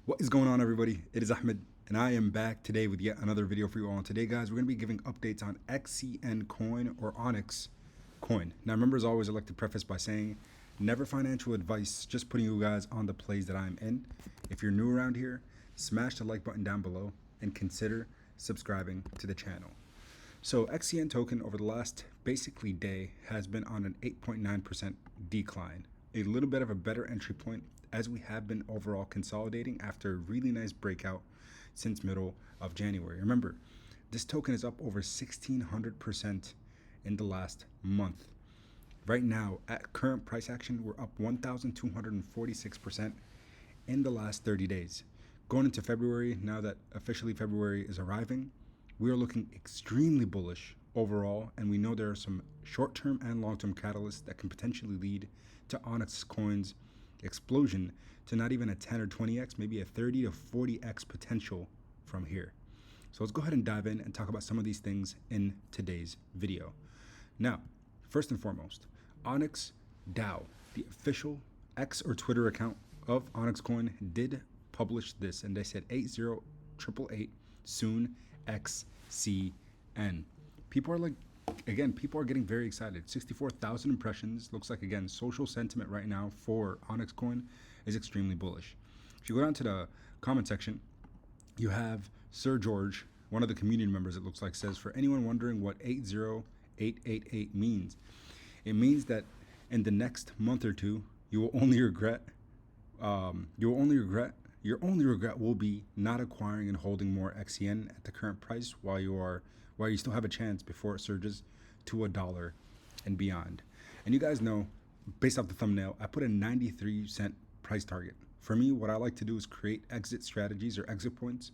What is going on, everybody? It is Ahmed, and I am back today with yet another video for you all. And today, guys, we're going to be giving updates on XCN coin or Onyx coin. Now, remember, as always, I like to preface by saying never financial advice, just putting you guys on the plays that I'm in. If you're new around here, smash the like button down below and consider subscribing to the channel. So XCN token over the last basically day has been on an 8.9% decline. A little bit of a better entry point as we have been overall consolidating after a really nice breakout since middle of January. Remember, this token is up over 1600% in the last month. Right now, at current price action, we're up 1,246% in the last 30 days. Going into February, now that officially February is arriving, we are looking extremely bullish overall, and we know there are some short-term and long-term catalysts that can potentially lead to ONYXCOIN's explosion to not even a 10 or 20x, maybe a 30 to 40x potential from here. So let's go ahead and dive in and talk about some of these things in today's video. Now, first and foremost, Onyx DAO, the official X or Twitter account of ONYXCOIN, did publish this, and they said 80888 soon XCN. People are like, again, people are getting very excited. 64,000 impressions. Looks like, again, social sentiment right now for ONYXCOIN is extremely bullish. If you go down to the comment section, you have Sir George, one of the community members, it looks like, says, for anyone wondering what 80888 means, it means that in the next month or two, you will only regret, your only regret will be not acquiring and holding more XCN at the current price while you still have a chance before it surges to $1 and beyond. And you guys know, based off the thumbnail, I put a 93-cent price target. For me, what I like to do is create exit strategies or exit points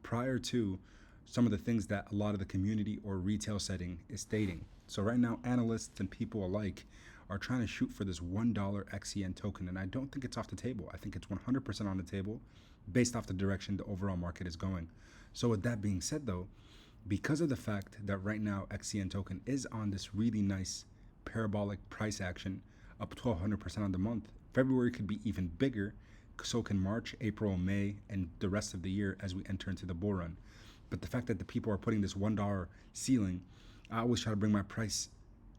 prior to some of the things that a lot of the community or retail setting is stating. So right now, analysts and people alike are trying to shoot for this $1 XCN token, and I don't think it's off the table. I think it's 100% on the table based off the direction the overall market is going. So with that being said, though, because of the fact that right now XCN token is on this really nice parabolic price action, up 1,200% on the month, February could be even bigger, so can March, April, May, and the rest of the year as we enter into the bull run. But the fact that the people are putting this $1 ceiling, I always try to bring my price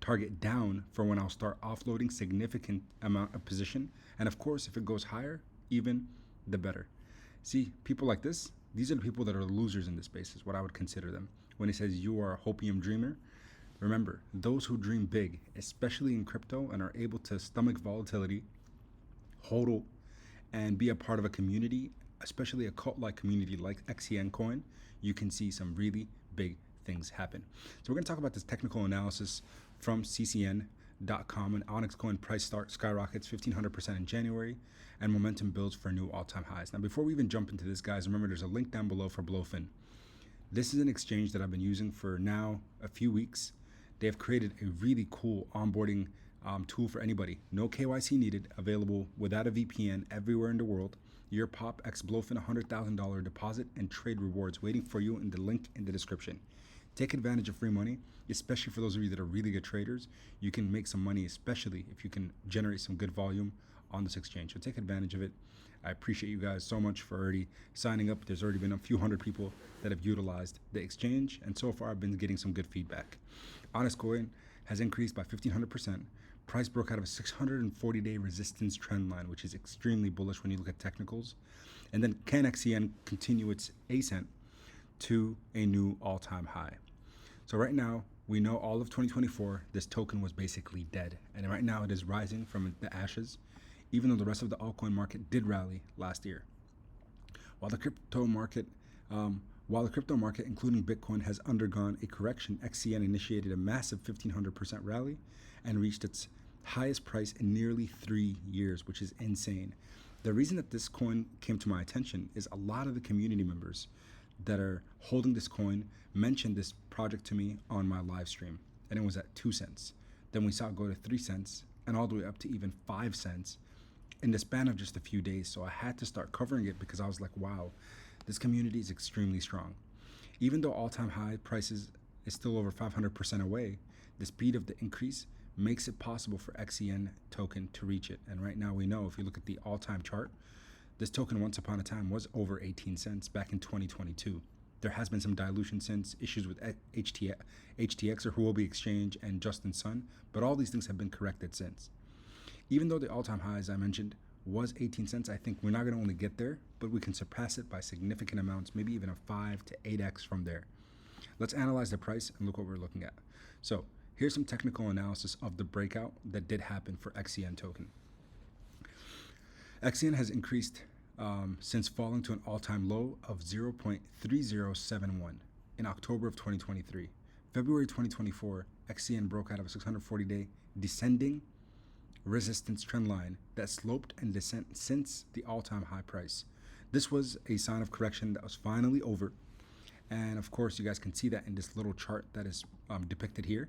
target down for when I'll start offloading significant amount of position. And of course, if it goes higher, even the better. See, people like this, these are the people that are losers in this space, is what I would consider them. When it says you are a hopium dreamer, remember, those who dream big, especially in crypto, and are able to stomach volatility, hodl, and be a part of a community, especially a cult-like community like XCN coin, you can see some really big things happen. So we're going to talk about this technical analysis from ccn.com, and ONYXCOIN price start skyrockets 1,500% in January, and momentum builds for new all-time highs. Now, before we even jump into this, guys, remember there's a link down below for BloFin. This is an exchange that I've been using for now a few weeks. They have created a really cool onboarding tool for anybody. No KYC needed, available without a VPN everywhere in the world. Your Pop X BloFin $100,000 deposit and trade rewards waiting for you in the link in the description. Take advantage of free money, especially for those of you that are really good traders. You can make some money, especially if you can generate some good volume on this exchange. So take advantage of it. I appreciate you guys so much for already signing up. There's already been a few hundred people that have utilized the exchange, and so far I've been getting some good feedback. ONYXCOIN has increased by 1,500%. Price broke out of a 640-day resistance trend line, which is extremely bullish when you look at technicals. And then can XCN continue its ascent to a new all-time high? So right now, we know all of 2024, this token was basically dead. And right now it is rising from the ashes, even though the rest of the altcoin market did rally last year. While the crypto market, including Bitcoin, has undergone a correction, XCN initiated a massive 1,500% rally and reached its highest price in nearly 3 years, which is insane. The reason that this coin came to my attention is a lot of the community members that are holding this coin mentioned this project to me on my live stream, and it was at 2 cents. Then we saw it go to 3 cents and all the way up to even 5 cents in the span of just a few days. So I had to start covering it because I was like, wow, this community is extremely strong. Even though all-time high prices is still over 500% away, the speed of the increase makes it possible for XCN token to reach it. And right now we know, if you look at the all-time chart, This token once upon a time was over 18 cents back in 2022. There has been some dilution since, issues with HTX or Huobi Exchange and Justin Sun, but all these things have been corrected since. Even though the all-time high, as I mentioned, was 18 cents, I think we're not going to only get there, but we can surpass it by significant amounts, maybe even a 5 to 8x from there. Let's analyze the price and look what we're looking at. So here's some technical analysis of the breakout that did happen for XCN token. XCN has increased since falling to an all-time low of 0.3071 in October of 2023. February 2024, XCN broke out of a 640-day descending resistance trend line that sloped and descent since the all-time high price. This was a sign of correction that was finally over. And of course, you guys can see that in this little chart that is depicted here.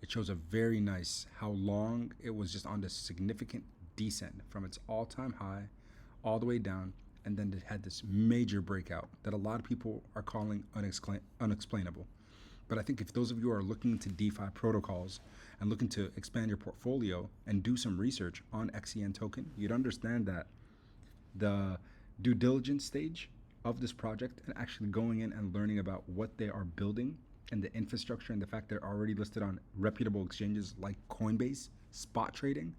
It shows a very nice how long it was just on this significant descent from its all-time high all the way down, and then it had this major breakout that a lot of people are calling unexplainable. But I think if those of you are looking into DeFi protocols and looking to expand your portfolio and do some research on XCN token, you'd understand that the due diligence stage of this project and actually going in and learning about what they are building and the infrastructure and the fact they're already listed on reputable exchanges like Coinbase, spot trading,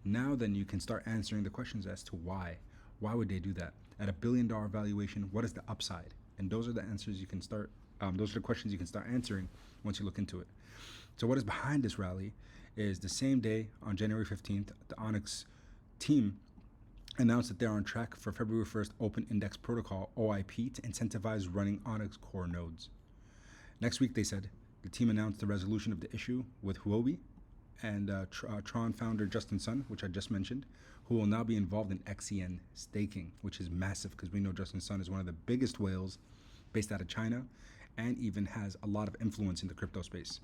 now then you can start answering the questions as to why. Why would they do that? At $1 billion valuation, what is the upside? And those are the answers you can start, those are the questions you can start answering once you look into it. So what is behind this rally is the same day on January 15th, the Onyx team announced that they're on track for February 1st Open Index Protocol, OIP, to incentivize running Onyx core nodes. Next week, they said, the team announced the resolution of the issue with Huobi and Tron founder Justin Sun, which I just mentioned, who will now be involved in XCN staking, which is massive because we know Justin Sun is one of the biggest whales based out of China and even has a lot of influence in the crypto space.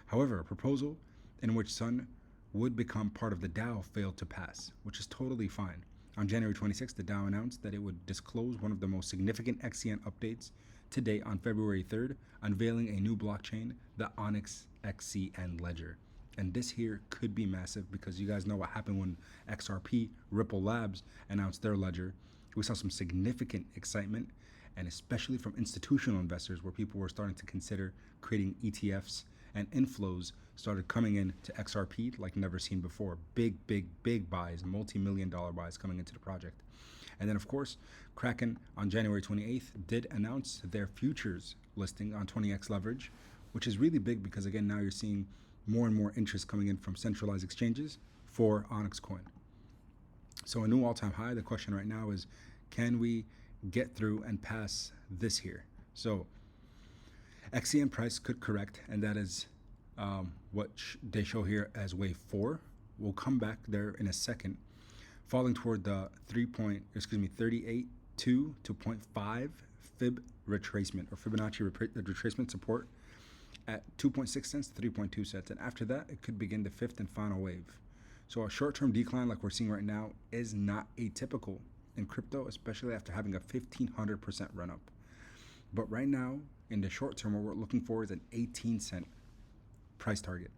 However, a proposal in which Sun would become part of the DAO failed to pass, which is totally fine. On January 26th, the DAO announced that it would disclose one of the most significant XCN updates to date on February 3rd, unveiling a new blockchain, the ONYXCOIN ledger. And this here could be massive because you guys know what happened when XRP, Ripple Labs, announced their ledger. We saw some significant excitement, and especially from institutional investors where people were starting to consider creating ETFs, and inflows started coming in to XRP like never seen before. Big buys, multi-million-dollar buys coming into the project. And then, of course, Kraken on January 28th did announce their futures listing on 20x leverage, which is really big because, again, now you're seeing more and more interest coming in from centralized exchanges for ONYXCOIN. So a new all-time high. The question right now is, can we get through and pass this here? So XCN price could correct, and that is what they show here as wave 4. We'll come back there in a second, falling toward the 38.2 to 0.5 fib retracement or Fibonacci retracement support at 2.6 cents to 3.2 cents. And after that, it could begin the fifth and final wave. So a short-term decline like we're seeing right now is not atypical in crypto, especially after having a 1,500% run up. But right now, in the short term, what we're looking for is an 18-cent price target,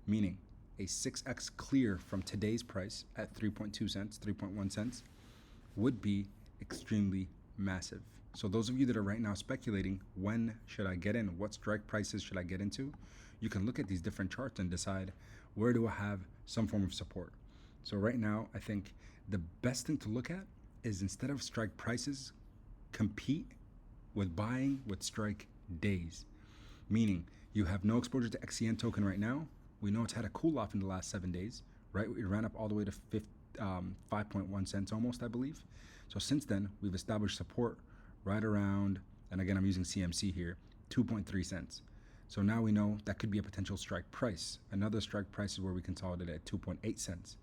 meaning a 6x clear from today's price at 3.2 cents, 3.1 cents would be extremely massive. So those of you that are right now speculating, when should I get in? What strike prices should I get into? You can look at these different charts and decide, where do I have some form of support? So right now, I think the best thing to look at is, instead of strike prices, compete with buying with strike days. Meaning you have no exposure to XCN token right now. We know it's had a cool off in the last 7 days, right? It ran up all the way to 5.1 cents almost, I believe. So since then, we've established support right around, and again, I'm using CMC here, 2.3 cents. So now we know that could be a potential strike price. Another strike price is where we consolidate at 2.8 cents.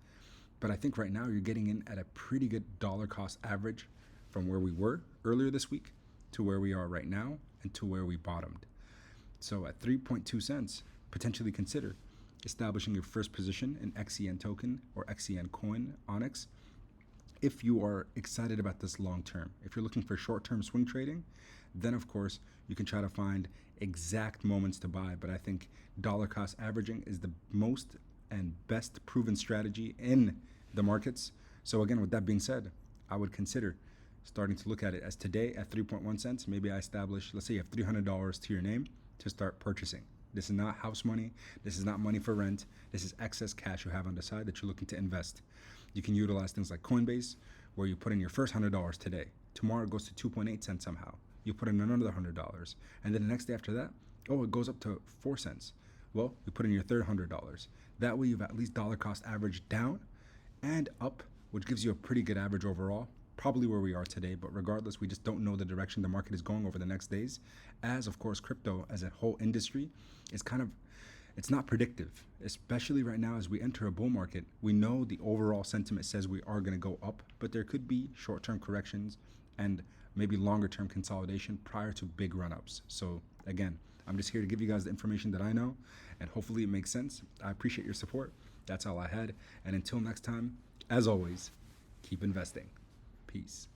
But I think right now you're getting in at a pretty good dollar cost average from where we were earlier this week to where we are right now and to where we bottomed. So at 3.2 cents, potentially consider establishing your first position in XCN token or XCN coin, Onyx, if you are excited about this long term. If you're looking for short-term swing trading, then of course you can try to find exact moments to buy. But I think dollar cost averaging is the most and best proven strategy in the markets. So again, with that being said, I would consider starting to look at it as today at 3.1 cents. Maybe I establish, let's say you have $300 to your name to start purchasing. This is not house money. This is not money for rent. This is excess cash you have on the side that you're looking to invest. You can utilize things like Coinbase, where you put in your first $100 today. Tomorrow it goes to 2.8 cents somehow. You put in another $100. And then the next day after that, oh, it goes up to 4 cents. Well, you put in your third $100. That way you've at least dollar cost average down and up, which gives you a pretty good average overall. Probably where we are today, but regardless, we just don't know the direction the market is going over the next days. As of course, crypto as a whole industry is it's not predictive, especially right now as we enter a bull market. We know the overall sentiment says we are going to go up, but there could be short-term corrections and maybe longer-term consolidation prior to big run-ups. So again, I'm just here to give you guys the information that I know, and hopefully it makes sense. I appreciate your support. That's all I had. And until next time, as always, keep investing. Peace.